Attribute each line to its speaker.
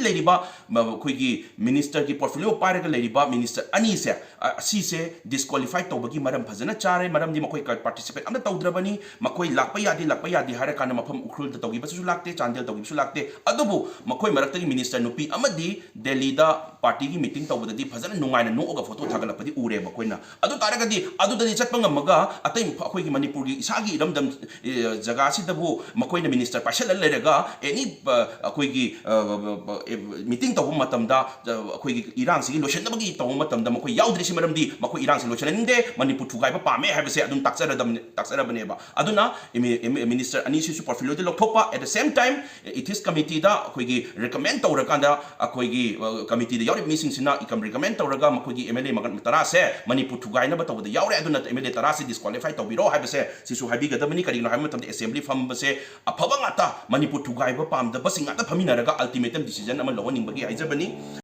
Speaker 1: लेरिबा अखोइगी minister की portfolio पाइरगा लेरिबा minister अनि से असीसे डिस्क्वालीफाई तौबगी मरम फजना चारे मरम दि मखोइ पार्टिसिपेट अमदा तौद्रबनी मखोइ लाकपा यादि हारे कान मफम उखरुल तौगिबसु लाक्ते चांदेल तौगिबसु लाक्ते अदुबु मखोइ मरक्तगी मिनिस्टर नुपी अमदी दिल्ली दा पार्टी की मीटिंग तौबददी फजना नुंगाइना नोगा फोटो थागलपदि उरे बखोइना अदु तारगदी अदुददि चटपा ngamaga अतै अखोइगी मणिपुर की इसागी इरमदम जगह सिदबु मखोइना मिनिस्टर पाइसल लेरगा एनी अखोइगी मीटिंग तौब मतमदा अखोइगी इरांग सिगी लोशनबगी तौब मतमदा मखोइ याउद्रिसि मरमदी मखोइ इरांग सि लोशननिंदे मणिपुर थुगाइबा पामे हाबसे अदुम ताक्सरबनेबा अदुना मिनिस्टर अनि सिसु पोर्टफोलियो दे लोथोपा एट द सेम टाइम इथिस कमिटी दा अखोइगी रिकमेंड तौरकांदा अखोइगी कमिटी दा याउरि मिसिंसिना इकम रिकमेंड तौरगा मखोइगी MLA मगन तरा से मणिपुर थुगाइनबा तौबदा याउरे अदुना MLA तरा से डिस्क्वालीफाई तौबिरो हाबसे सिसु हाबिगदबनी करिनो हाब मतमदा असेंबली फमबसे अफबा ngata मणिपुर थुगाइबा पामदबसिंग ngata फमिनारगा अल्टीमेटम डिसीजन अमा लवनिंबगी हाइजबनी